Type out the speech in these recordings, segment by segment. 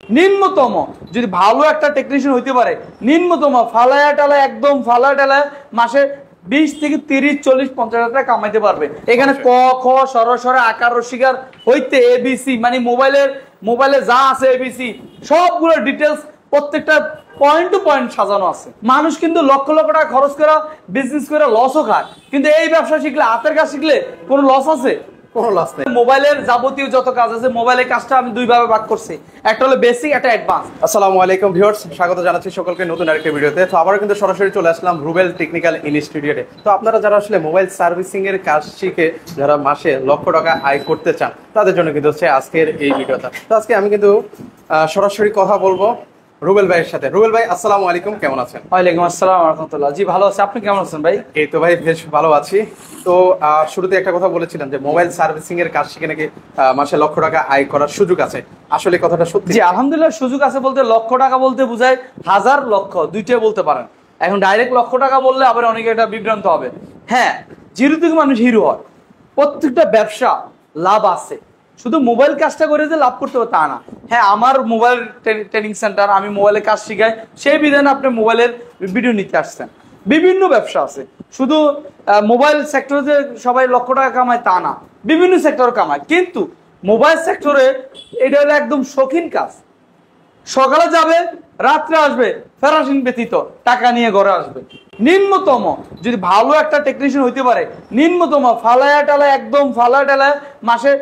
নিম্নতম যদি ভালো একটা টেকনিশিয়ান হইতে পারে, নিম্নতম ফালায়া টালায় একদম ফালায়া টালায় মাসে 20 থেকে 30 40 50 হাজার টাকা কামাইতে পারবে। এখানে ক খ সরসরে আকার রসিকার হইতে এবিসি মানে মোবাইলে যা আছে এবিসি সবগুলো ডিটেলস প্রত্যেকটা পয়েন্ট টু পয়েন্ট সাজানো আছে। মানুষ কিন্তু লক্ষ লক্ষ টাকা খরচ করে বিজনেস করে লসও খায়, কিন্তু এই ব্যবসা শিখলে, হাতের কাজ শিখলে কোনো লস আছে? কোনো লস নেই। মোবাইলের যাবতীয় যত কাজ আছে, মোবাইলের কাজটা আমি দুই ভাবে ভাগ করছি, একটা হলো বেসিক, একটা অ্যাডভান্স। আসসালামু আলাইকুম ভিউয়ার্স, স্বাগত জানাচ্ছি সকলকে নতুন আরেকটা ভিডিওতে। তো আবারও কিন্তু সরাসরি চলে আসলাম রুবেল টেকনিক্যাল ইনস্টিটিউটে। তো আপনারা যারা আসলে মোবাইল সার্ভিসিং এর কাজ শিখে যারা মাসে লক্ষ টাকা আয় করতে চান, তাদের জন্য কিন্তু হচ্ছে আজকের এই ভিডিওটা। তো আজকে আমি কিন্তু সরাসরি কথা বলবো রুবেল ভাইয়ের সাথে। রুবেল ভাই আসসালামু আলাইকুম, কেমন আছেন? ওয়ালাইকুম আসসালাম ওয়া রাহমাতুল্লাহ। জি ভালো আছি, আপনি কেমন আছেন ভাই? এই তো ভাই বেশ ভালো আছি। তো শুরুতে একটা কথা বলেছিলাম যে মোবাইল সার্ভিসিং এর কাজ শিখে নাকি মাসে লক্ষ টাকা আয় করার সুযোগ আছে, আসলে কথাটা সত্যি? জি আলহামদুলিল্লাহ সুযোগ আছে বলতে লক্ষ টাকা বলতে বোঝায় হাজার লক্ষ দুইটাই বলতে পারেন। এখন ডাইরেক্ট লক্ষ টাকা বললে আবার অনেকে এটা বিভ্রান্ত হবে। হ্যাঁ, জিরো থেকে মানুষ হিরো হয়। প্রত্যেকটা ব্যবসা লাভ আছে, শুধু মোবাইল কাজটা করে যে লাভ করতে হবে তা না। হ্যাঁ, আমার মোবাইল ট্রেনিং সেন্টার, আমি মোবাইলে কাজ শিখাই, সেই বিধানে আপনি মোবাইলের ভিডিও নিতে আসছেন। বিভিন্ন ব্যবসা আছে, শুধু মোবাইল সেক্টরে যে সবাই লক্ষ টাকা কামায় তা না, বিভিন্ন সেক্টরে কামায়। কিন্তু মোবাইল সেক্টরে এটা হলো একদম শৌখিন কাজ। সকালে যাবে, রাত্রে আসবে, ফেরাসিন ব্যতীত টাকা নিয়ে ঘরে আসবে। নিম্নতম যদি ভালো একটা টেকনিশিয়ান হইতে পারে, নিম্নতম ফালায়া টালায় একদম ফালায়া টালায় মাসে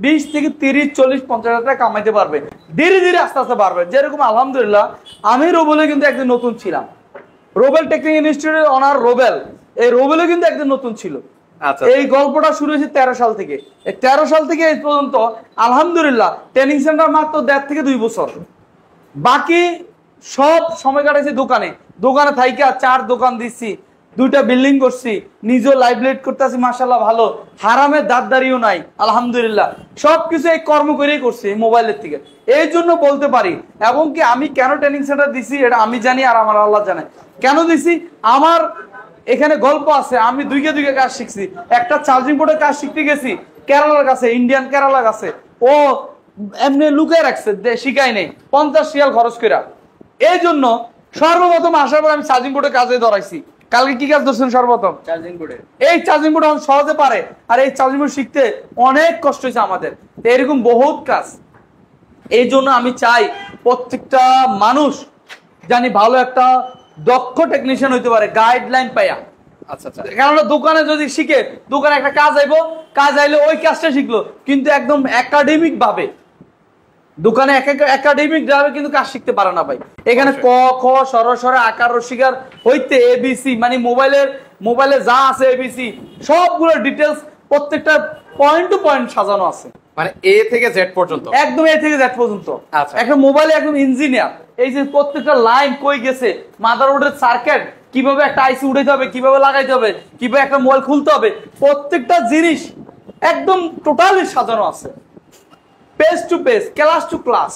20 থেকে 30 40 50 হাজার টাকা কামাইতে পারবে। ধীরে ধীরে আস্তে আস্তে পারবে। যেরকম আলহামদুলিল্লাহ আমি রোবেলে কিন্তু একদিন নতুন ছিলাম। রোবেল টেকনিক ইনস্টিটিউটের অনার রোবেল, এই রোবেলে কিন্তু একদিন নতুন ছিল। এই গল্পটা শুরু হয়েছে 13 সাল থেকে। এই 13 সাল থেকে এই পর্যন্ত আলহামদুলিল্লাহ ট্রেনিং সেন্টার মাত্র 1.5 থেকে 2 বছর। বাকি সব সময় কাটাইছি দোকানে থাইকা 4 দোকান দিচ্ছি, 2টা বিল্ডিং করছি, নিজেও লাইভলেট করতেছি মাশাআল্লাহ ভালো, হারামের দাঁড়িও নাই আলহামদুলিল্লাহ। সবকিছু এই কর্ম করেই করছি মোবাইলের থেকে। এই জন্য বলতে পারি, এবং কি আমি কেন ট্রেনিং সেন্টার দিছি এটা আমি জানি আর আমার আল্লাহ জানে। কেন দিছি আমার এখানে গল্প আছে। আমি দুইকে কাজ শিখছি। একটা চার্জিং বোর্ডের কাজ শিখতে গেছি কেরালার কাছে, ইন্ডিয়ান কেরালার কাছে। ও এমনি লুকিয়ে রাখছে, শিখাই নেই, 50 রিয়াল খরচ করে। এই জন্য সর্বপ্রথম আসার পর আমি চার্জিং বোর্ডের কাজে ধরাইছি। কালকে কি কাজ ধরছেন? সর্বপ্রথম চার্জিং বোর্ডে। এই চার্জিং বোর্ড সহজে পারে, আর এই চার্জিং বোর্ড শিখতে অনেক কষ্ট হয়েছে আমাদের। এরকম বহুত কাজ। এই জন্য আমি চাই প্রত্যেকটা মানুষ জানি ভালো একটা দক্ষ টেকনিশিয়ান হইতে পারে, গাইডলাইন পাইয়া। আচ্ছা আচ্ছা। কেননা দোকানে যদি শিখে, দোকানে একটা কাজ আইলে ওই কাজটা শিখলো, কিন্তু একদম একাডেমিক ভাবে দোকানে একাডেমিক ভাবে কিন্তু কাজ শিখতে পারে না ভাই। এখানে ক খ সরসরে আকার রসিকার হইতে এবিসি মানে মোবাইলে যা আছে এবিসি সবগুলো ডিটেলস প্রত্যেকটা পয়েন্ট টু পয়েন্ট সাজানো আছে। মানে এ থেকে জেড পর্যন্ত, একদম এ থেকে জেড পর্যন্ত। আচ্ছা। একটা মোবাইলে একদম ইঞ্জিনিয়ার, এই যে প্রত্যেকটা লাইন কই গেছে, মাদারবোর্ডের সার্কিট কিভাবে একটা আইসি উঠাইতে হবে, কিভাবে লাগাইতে হবে, কিভাবে একটা মোবাইল খুলতে হবে, প্রত্যেকটা জিনিস একদম টোটালি সাজানো আছে, page to page, class to class.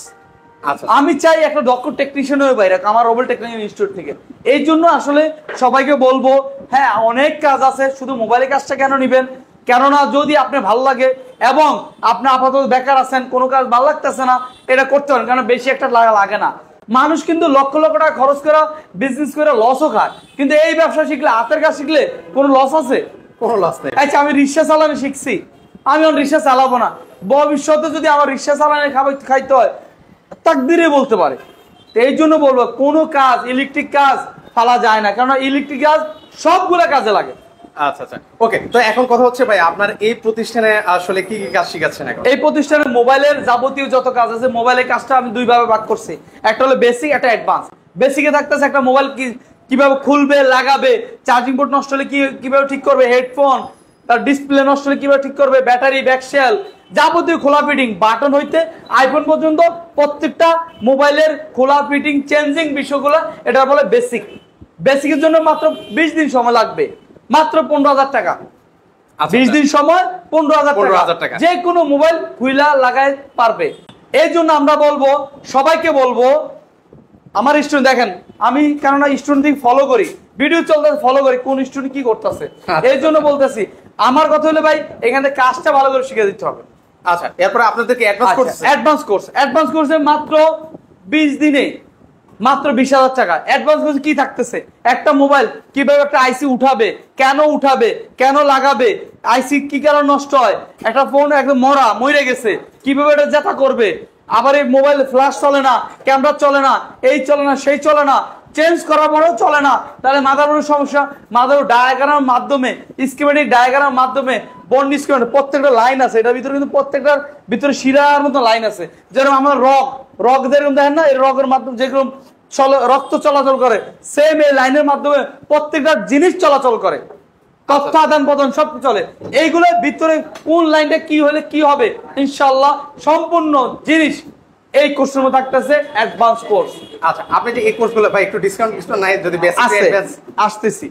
আচ্ছা। আমি চাই একটা দক্ষ টেকনিশিয়ান হয়ে বাইরে আমার রোবেল টেকনিক্যাল ইনস্টিটিউট থেকে। এই জন্য আসলে সবাইকে বলবো, হ্যাঁ অনেক কাজ আছে, শুধু মোবাইলের কাজটা কেন নিবেন? কেননা যদি আপনি ভালো লাগে এবং আপনি আপাতত বেকার আছেন, কোনো কাজ ভালো লাগতেছে না, এটা করতে পারেন, কারণ বেশি একটা লাগে না। মানুষ কিন্তু লক্ষ লক্ষ টাকা খরচ করে বিজনেস করে লসও খায়, কিন্তু এই ব্যবসা শিখলে, হাতের কাজ শিখলে কোনো লস আছে? কোনো লস নেই। আচ্ছা, আমি রিক্সা চালানো শিখছি, আমি রিক্সা চালাবো না। ভবিষ্যতে যদি আমার রিক্সা চালানো খাইতে হয়, তাকদিরে বলতে পারে। এই জন্য বলবো কোনো কাজ, ইলেকট্রিক কাজ ফালা যায় না, কারণ ইলেকট্রিক কাজ সবগুলা কাজে লাগে। আচ্ছা আচ্ছা, ওকে। তো এখন কথা হচ্ছে ভাই, আপনার এই প্রতিষ্ঠানে আসলে কি কি কাজ শিখাচ্ছেন এখন? এই প্রতিষ্ঠানে মোবাইলের যাবতীয় যত কাজ আছে, মোবাইলের কাজটা আমি দুই ভাবে ভাগ করছি, একটা হলো বেসিক, একটা অ্যাডভান্স। বেসিকে থাকতেছে একটা মোবাইল কিভাবে খুলবে, লাগাবে, চার্জিং পোর্ট নষ্ট হলে কিভাবে ঠিক করবে, হেডফোন তার ডিসপ্লে নষ্ট হলে কিভাবে ঠিক করবে, ব্যাটারি, ব্যাকশেল, যাবতীয় খোলা ফিটিং, বাটন হইতে আইফোন পর্যন্ত প্রত্যেকটা মোবাইলের খোলা ফিটিং, চেঞ্জিং বিষয়গুলো এটা বলে বেসিক। বেসিকের জন্য মাত্র 20 দিন সময় লাগবে, মাত্র 15,000 টাকা। 20 দিন সময় 15,000 টাকা, যে কোনো মোবাইল খুইলা লাগাই পারবে। এই জন্য আমরা বলবো, সবাইকে বলবো, আমার স্টুডেন্ট দেখেন, আমি কেননা স্টুডেন্ট ফলো করি, ভিডিও চলতে ফলো করি কোন স্টুডেন্ট কি করতেছে, এই জন্য বলতেছি। আমার কথা হলো ভাই, এখানে কাজটা ভালো করে শিখে দিতে হবে। আচ্ছা, এরপরে আপনাদেরকে অ্যাডভান্স কোর্সে মাত্র 20 দিনে মাত্র 20,000 টাকা অ্যাডভান্স করছে। কি থাকতেছে? একটা মোবাইল কিভাবে একটা আইসি উঠাবে, কেন লাগাবে, আইসি কি কারণে নষ্ট হয়, একটা ফোন একদম মরে গেছে কিভাবে এটা জেতা করবে, আবার এই মোবাইল ফ্ল্যাশ চলে না, ক্যামেরা চলে না, এই চলে না, সেই চলে না, চেঞ্জ করার পরেও চলে না, তাহলে মাদারবোর্ডের সমস্যা। মাদারবোর্ড ডায়াগ্রামের মাধ্যমে, স্কিমেটিক ডায়াগ্রামের মাধ্যমে বন্ড স্কিমেটিক প্রত্যেকটা লাইন আছে, এটার ভিতরে কিন্তু প্রত্যেকটার ভিতরে শিরার মতো লাইন আছে। যেরকম আমার রগ যেরকম দেখেন না, এই রগের মাধ্যমে যেরকম রক্ত চলাচল করে, সেম এই লাইনের মাধ্যমে প্রত্যেকটা জিনিস চলাচল করে, তথ্য আদান প্রদান সব চলে। এইগুলোর ভিতরে কোন লাইনটা কি হলে কি হবে, ইনশাআল্লাহ সম্পূর্ণ জিনিস এই কোর্সের মধ্যে থাকতেছে অ্যাডভান্স কোর্স। আচ্ছা, আপনি যে এই কোর্সগুলো ভাই একটু ডিসকাউন্ট নাই যদি বেসিক অ্যাডভান্স আসতেছি।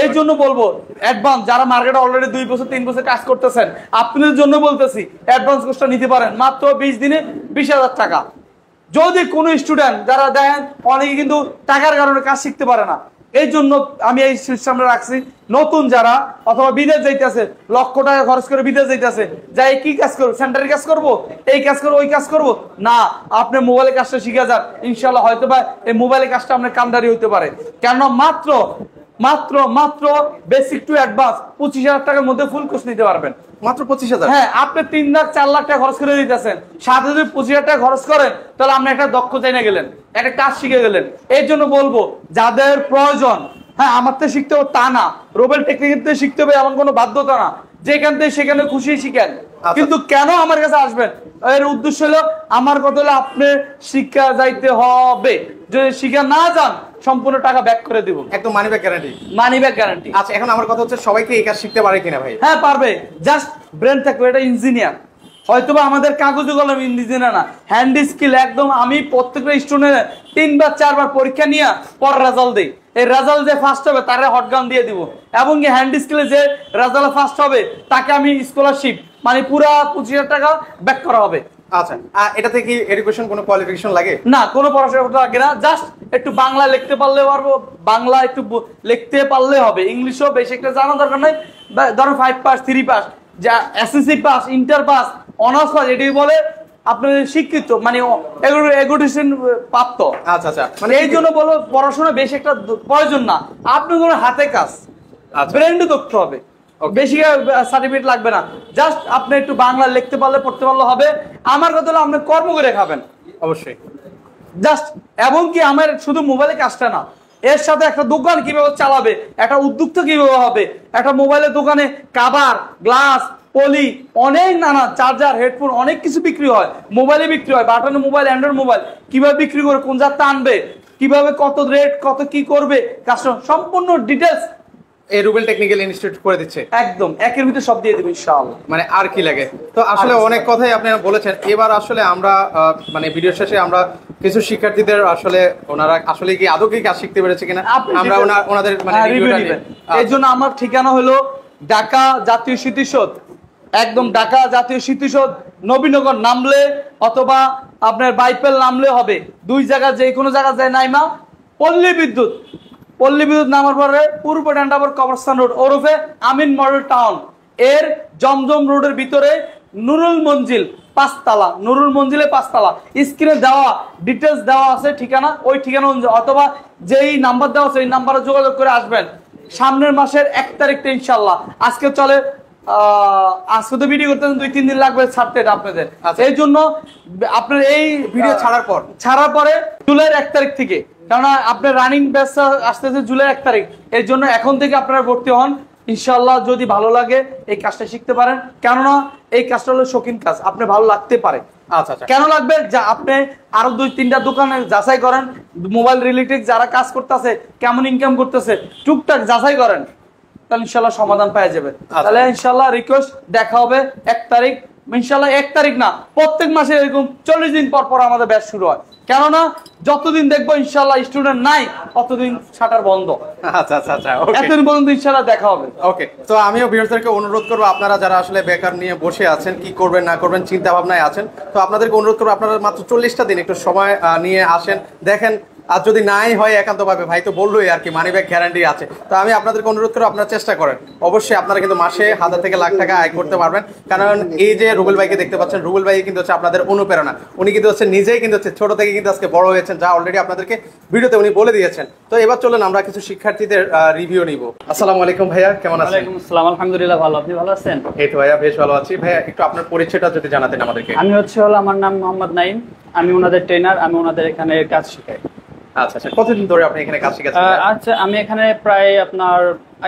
এই জন্য বলবো অ্যাডভান্স যারা মার্কেটে অলরেডি 2 বছর 3 বছর কাজ করতেছেন, আপনাদের জন্য বলতেছি অ্যাডভান্স কোর্সটা নিতে পারেন মাত্র 20 দিনে 20,000 টাকা। যদি কোনো স্টুডেন্ট যারা দেখেন অনেকে কিন্তু টাকার কারণে কাজ শিখতে পারে না, এই জন্য আমি এই সিস্টেমটা রাখছি। নতুন যারা অথবা বিদেশ যাইতেছে, লক্ষ টাকা খরচ করে বিদেশ যাইতেছে, যাই কি কাজ করবো, সেন্টারের কাজ করবো, এই কাজ করবো, ওই কাজ করবো না, আপনি মোবাইলের কাজটা শিখে যান, ইনশাল্লাহ হয়তো বা এই মোবাইলের কাজটা আপনার কামদারি হইতে পারে। কেন মাত্র মাত্র মাত্র বেসিক টু অ্যাডভান্স 25,000 টাকার মধ্যে ফুল কোর্স নিতে পারবেন। মাত্র 25,000? হ্যাঁ, আপনি 3 লাখ 4 লাখ টাকা খরচ করে দিতেছেন, সাথে যদি 25,000 টাকা খরচ করেন, তাহলে আপনি একটা দক্ষ জেনে গেলেন, একটা কাজ শিখে গেলেন। এই জন্য বলবো যাদের প্রয়োজন, হ্যাঁ আমার থেকে শিখতে হবে তা না, রুবেল টেকনিকের থেকে শিখতে হবে এমন কোনো বাধ্যতা না, যেখান থেকে সেখানে খুশি শিখেন। কিন্তু কেন আমার কাছে আসবেন, এর উদ্দেশ্য হলো আমার কথা হলো আপনি শিক্ষা যাইতে হবে, যদি শিক্ষা না যান সম্পূর্ণ টাকা ব্যাক করে দিব, একদম money back guarantee. Money back guarantee. আচ্ছা, এখন আমার কথা হচ্ছে সবাইকে এই কাজ শিখতে পারে কিনা ভাই? হ্যাঁ পারবে, জাস্ট ব্রেন থাকবে, এটা ইঞ্জিনিয়ার, হয়তোবা আমাদের কাগজে কলম ইঞ্জিনিয়ার না, হ্যান্ড স্কিল একদম। আমি প্রত্যেকটা স্টুডেন্টের 3 বার 4 বার পরীক্ষা নিয়ে পর রেজাল্ট দিই, এই রেজাল্ট যে ফার্স্ট হবে তারে হটগান দিয়ে দিব, এবং হ্যান্ড স্কিলে যে রেজাল্ট ফার্স্ট হবে তাকে আমি স্কলারশিপ মানে পুরা 25,000 টাকা ব্যাক করা হবে। আচ্ছা, এটাতে কি এডুকেশন কোনো কোয়ালিফিকেশন লাগে? না, কোনো পড়াশোনা করতে লাগে না, জাস্ট একটু বাংলা লিখতে পারলে পারবো, বাংলা একটু লিখতে পারলে হবে, ইংলিশও বেশি একটা জানা দরকার নাই। ধরো 5 পাস 3 পাস, যা SSC pass, inter pass, honours pass, এটাই বলে আপনি শিক্ষিত, মানে এডুকেশন প্রাপ্ত। আচ্ছা আচ্ছা, মানে এই জন্য বলো পড়াশোনা বেশি একটা প্রয়োজন না, আপনি কোনো হাতে কাজ, ব্রেন্ড দক্ষ হবে, বেশি সার্টিফিকেট লাগবে না, জাস্ট আপনি একটু বাংলা লিখতে পারলে পড়তে পারলে হবে। আমার কথা হলো আপনি কর্ম করে খাবেন অবশ্যই, জাস্ট। এবং কি আমার শুধু মোবাইলে কাজটা না, এর সাথে একটা দোকান কিভাবে চালাবে, একটা উদ্যোক্তা কিভাবে হবে, একটা মোবাইলের দোকানে কাভার, গ্লাস, পলি, অনেক নানা চার্জার, হেডফোন, অনেক কিছু বিক্রি হয়, মোবাইলে বিক্রি হয়, বাটনের মোবাইল, অ্যান্ড্রয়েড মোবাইল কিভাবে বিক্রি করে, কোন জাতটা আনবে, কিভাবে কত রেট, কত কি করবে কাস্টমার, সম্পূর্ণ ডিটেলস এই রুবেল টেকনিক্যাল ইনস্টিটিউট করে দিচ্ছে। একদম একের ভিতরে সব দিয়ে দেবে ইনশাআল্লাহ। মানে আর কি লাগে? তো আসলে অনেক কথাই আপনারা বলেছেন। এবার আসলে আমরা মানে ভিডিও শেষে আমরা কিছু শিক্ষার্থীদের আসলে ওনারা আসলে কি আদৌ কি কাজ শিখতে পেরেছে কিনা আমরা ওনাদের মানে রিভিউটা নিব। এই জন্য আমার ঠিকানা হলো ঢাকা জাতীয় স্মৃতিসৌধ, একদম ঢাকা জাতীয় স্মৃতিসৌধ, নবীনগর নামলে অথবা আপনার বাইপেল নামলে হবে, 2 জায়গা যে কোনো জায়গা যায় নাইমা পল্লী বিদ্যুৎ নামার পরে পূর্ব ডান্ডাবর কবরস্থান রোড ওরফে আমিন মডেল টাউন এর জমজম রোডের ভিতরে নুরুল মঞ্জিল 5 তলা, নুরুল মঞ্জিলে 5 তলা, স্ক্রিনে দেওয়া ডিটেলস দেওয়া আছে ঠিকানা, ওই ঠিকানা অথবা যেই নাম্বার দেওয়া আছে এই নাম্বারে যোগাযোগ করে আসবেন। সামনের মাসের 1 তারিখটা ইনশাল্লাহ, আজকে চলে আজকে তো ভিডিও করতে 2-3 দিন লাগবে ছাড়তে এটা আপনাদের, এই জন্য আপনার এই ভিডিও ছাড়ার পরে জুলাইয়ের 1 তারিখ থেকে, কেননা আপনার রানিং ব্যাচ আসতেছে জুলাই 1 তারিখ, এর জন্য এখন থেকে আপনারা ভর্তি হন ইনশাল্লাহ। যদি ভালো লাগে এই কাজটা শিখতে পারেন, কেননা এই কাজটা হলো শৌখিন কাজ, আপনি ভালো লাগতে পারে। আচ্ছা আচ্ছা, কেন লাগবে, যা আপনি আরো 2-3টা দোকানে যাচাই করেন, মোবাইল রিলেটেড যারা কাজ করতেছে, কেমন ইনকাম করতেছে, টুকটাক যাচাই করেন, তাহলে ইনশাল্লাহ সমাধান পেয়ে যাবে। তাহলে ইনশাল্লাহ রিকোয়েস্ট, দেখা হবে 1 তারিখ ইনশাল্লাহ। 1 তারিখ না, প্রত্যেক মাসে এরকম 40 দিন পর পর আমাদের ব্যাচ শুরু হয়, কেননা যতদিন দেখবো ইনশাল্লাহ স্টুডেন্ট নাই ততদিন শাটার বন্ধ। আচ্ছা আচ্ছা আচ্ছা, এতদিন পর্যন্ত ইনশাল্লাহ দেখা হবে। ওকে, তো আমিও ভিউয়ারদেরকে অনুরোধ করবো, আপনারা যারা আসলে বেকার নিয়ে বসে আছেন, কি করবেন না করবেন চিন্তা ভাবনায় আছেন, তো আপনাদেরকে অনুরোধ করবো আপনারা মাত্র 40টা দিন একটু সময় নিয়ে আসেন, দেখেন আর যদি নাই হয় একান্তভাবে, ভাই তো বললোই আর কি মানি ব্যাক গ্যারান্টি আছে, তো আমি আপনাদেরকে অনুরোধ করবো আপনারা চেষ্টা করেন, অবশ্যই আপনারা কিন্তু মাসে 1000 থেকে লাখ টাকা আয় করতে পারবেন। কারণ এই যে রুবেল ভাইকে দেখতে পাচ্ছেন, রুবেল ভাই কিন্তু হচ্ছে আপনাদের অনুপ্রেরণা। উনি কিন্তু হচ্ছে নিজেই কিন্তু হচ্ছে ছোট থেকে কিন্তু আজকে বড় হয়েছেন, যা অলরেডি আপনাদেরকে ভিডিওতে উনি বলে দিয়েছেন। তো এবার চলুন আমরা কিছু শিক্ষার্থীদের রিভিউ নিব। আসসালামু আলাইকুম ভাইয়া, কেমন আছেন? ওয়ালাইকুম আসসালাম, আলহামদুলিল্লাহ ভালো, আপনি ভালো আছেন? এই তো ভাইয়া বেশ ভালো আছি। ভাইয়া একটু আপনার পরিচয়টা যদি জানাতেন আমাদেরকে। আমি আমার নাম মোহাম্মদ নাইম, আমি ওনাদের ট্রেনার, আমি ওনাদের এখানে কাজ শেখাই। আচ্ছা আচ্ছা, কতদিন ধরে আপনি এখানে কাজ শিখেছেন? আচ্ছা, আমি এখানে প্রায় আপনার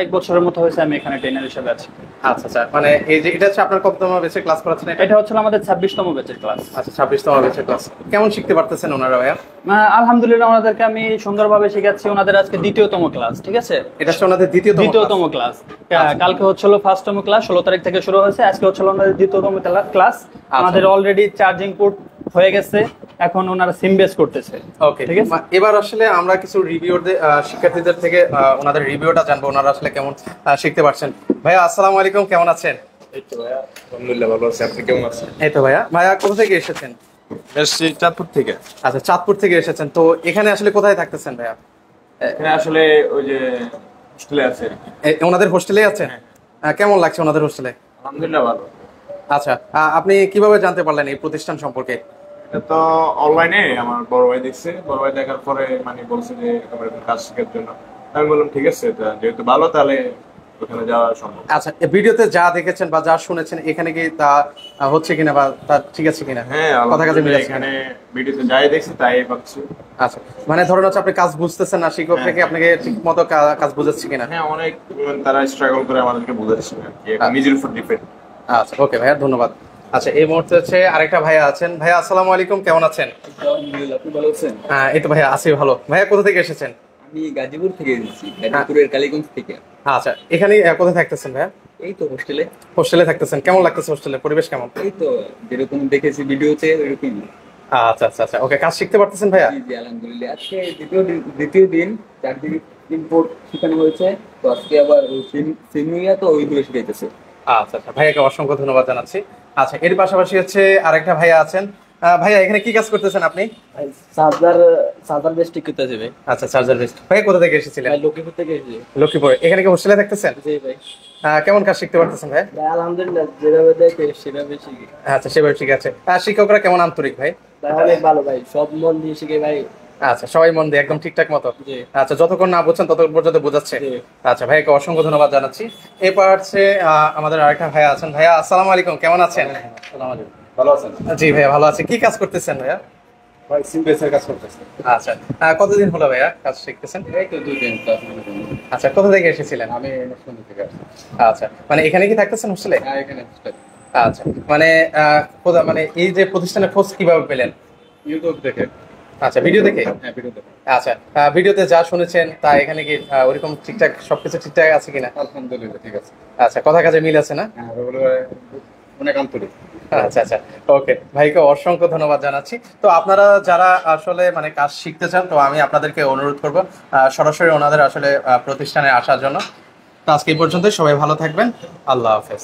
1 বছরের মতো হয়েছে আমি এখানে ট্রেনার হিসেবে আছি। আচ্ছা আচ্ছা, মানে এই যে এটা হচ্ছে আপনার কততম ব্যাচে ক্লাস করাচ্ছেন? এটা হচ্ছে আমাদের 26তম ব্যাচের ক্লাস। আচ্ছা, 26তম ব্যাচের ক্লাস। কেমন শিখতে পারতেছেন ওনারা ভাইয়া? আলহামদুলিল্লাহ, ওনাদেরকে আমি সুন্দরভাবে শেখাচ্ছি। ওনাদের আজকে 2তম ক্লাস, ঠিক আছে? এটা হচ্ছে ওনাদের দ্বিতীয়তম ক্লাস। কালকে হচ্ছিল 1ম ক্লাস, 16 তারিখ থেকে শুরু হয়েছে। আজকে হচ্ছিল ওনাদের 2তম ক্লাস। আমাদের অলরেডি চার্জিং পোর্ট হয়ে গেছে, এখন ওনারা সিম বেস করতেছে। ওকে, ঠিক আছে। এবার আসলে আমরা কিছু শিক্ষার্থীদের থেকে ওনাদের রিভিউটা জানবো, ওনারা আসলে কেমন শিখতে পারছেন। ভাইয়া আসসালামু আলাইকুম, কেমন আছেন? এই তো ভাইয়া আলহামদুলিল্লাহ ভালো আছি, আপনি কেমন আছেন? এই তো ভাইয়া। ভাইয়া কোথা থেকে এসেছেন? এসছি চাঁদপুর থেকে। আচ্ছা, চাঁদপুর থেকে এসেছেন। তো এখানে আসলে কোথায় থাকতেছেন ভাইয়া? এখানে আসলে ওই যে হোস্টেলে আছে। ওনাদের হোস্টেলে আছেন? কেমন লাগছে ওনাদের হোস্টেলে? আলহামদুলিল্লাহ ভালো। আচ্ছা, আপনি কিভাবে জানতে পারলেন এই প্রতিষ্ঠান সম্পর্কে? এটা তো অনলাইনে আমার বড় ভাই দেখছে, বড় ভাই দেখার পরে মানে বলছে যে এরকম কাজ শেখার জন্য। আমি বললাম ঠিক আছে, যেহেতু ভালো তাহলে ওখানে যাওয়া সম্ভব। আচ্ছা, ভিডিওতে যা দেখেছেন বা যা শুনেছেন এখানে কি তা হচ্ছে কিনা বা তা ঠিক আছে কিনা? হ্যাঁ, কথা কাজে মিলে এখানে ভিডিওতে যাই দেখছি তাই ভাবছি। আচ্ছা, মানে ধরুন হচ্ছে আপনি কাজ বুঝতেছেন না, শিক্ষক থেকে আপনাকে ঠিক মতো কাজ বুঝাচ্ছে কিনা? হ্যাঁ, অনেক তারা স্ট্রাগল করে আমাদেরকে বোঝাচ্ছে আর কি, এখন নিজের উপর ডিপেন্ড। আচ্ছা, ওকে ভাইয়া, ধন্যবাদ। আচ্ছা, এই মুহূর্তে হচ্ছে আরেকটা ভাইয়া আছেন। ভাইয়া আসসালামু আলাইকুম, কেমন আছেন? আলহামদুলিল্লাহ, আপনি ভালো আছেন? এই তো ভাইয়া আছি ভালো। ভাইয়া কোথা থেকে এসেছেন? আমি গাজীপুর থেকে এসেছি, গাজীপুরের কালীগঞ্জ থেকে। আচ্ছা, এখানে কোথায় থাকতেছেন ভাইয়া? এই তো হোস্টেলে। হোস্টেলে থাকতেছেন, কেমন লাগতেছে হোস্টেলের পরিবেশ কেমন? এই তো যেরকম দেখেছি ভিডিওতে ওইরকম। আচ্ছা আচ্ছা আচ্ছা, ওকে। কাজ শিখতে পারতেছেন ভাইয়া? জি জি আলহামদুলিল্লাহ, আজকে দ্বিতীয় দিন, 4 দিন ইম্পোর্ট শেখানো হয়েছে, তো আজকে আবার সিনুইয়া তো ওইগুলো শিখাইতেছে। আচ্ছা আচ্ছা, ভাইয়াকে অসংখ্য ধন্যবাদ জানাচ্ছি। আচ্ছা, এর পাশাপাশি হচ্ছে আরেকটা ভাইয়া আছেন। ভাইয়া এখানে কি কাজ করতেছেন আপনি? চার্জার বেস ঠিক করতে যাবে। আচ্ছা, চার্জার বেস্ট। ভাইয়া কোথা থেকে এসেছিলেন? লক্ষ্মীপুর থেকে এসেছি। লক্ষ্মীপুরে। এখানে কি হোস্টেলে থাকতেছেন? জি ভাই। কেমন কাজ শিখতে পারতেছেন ভাই? আলহামদুলিল্লাহ, যেভাবে দেখে সেভাবে শিখি। আচ্ছা, সেভাবে ঠিক আছে। শিক্ষকরা কেমন আন্তরিক ভাই? অনেক ভালো ভাই, সব মন দিয়ে শিখে ভাই। আচ্ছা, সবাই মন দিয়ে একদম ঠিকঠাক মতো? জি। আচ্ছা, যতক্ষণ না বুঝছেন ততক্ষণ পর্যন্ত বোঝাচ্ছে? জি। আচ্ছা, ভাইয়াকে অসংখ্য ধন্যবাদ জানাচ্ছি। এরপর হচ্ছে আমাদের আরেকটা ভাইয়া আছেন। ভাইয়া আসসালামু আলাইকুম, কেমন আছেন? ভালো আছেন? জি ভাইয়া ভালো আছি। কি কাজ করতেছেন ভাইয়া? ভাই সিম বেসের কাজ করতেছে। আচ্ছা, কতদিন হলো ভাইয়া কাজ শিখতেছেন? এই তো 2 দিন। আচ্ছা, কোথা থেকে এসেছিলেন? আমি অনুষ্ঠান থেকে আসছি। আচ্ছা, মানে এখানে কি থাকতেছেন হোস্টেলে? হ্যাঁ, এখানে হোস্টেল। আচ্ছা, মানে মানে এই যে প্রতিষ্ঠানের খোঁজ কিভাবে পেলেন? ইউটিউব দেখে। আচ্ছা, ভিডিও দেখে? হ্যাঁ, ভিডিও দেখে। আচ্ছা, ভিডিওতে যা শুনেছেন তা এখানে কি ওরকম ঠিকঠাক সবকিছু ঠিকঠাক আছে কিনা? আলহামদুলিল্লাহ ঠিক আছে। আচ্ছা, কথা কাজে মিল আছে না? হ্যাঁ, অনেক আন্তরিক। আচ্ছা আচ্ছা, ওকে। ভাইকে অসংখ্য ধন্যবাদ জানাচ্ছি। তো আপনারা যারা আসলে মানে কাজ শিখতে চান, তো আমি আপনাদেরকে অনুরোধ করব সরাসরি ওনাদের আসলে প্রতিষ্ঠানে আসার জন্য। তো আজকে এই পর্যন্তই, সবাই ভালো থাকবেন। আল্লাহ হাফেজ।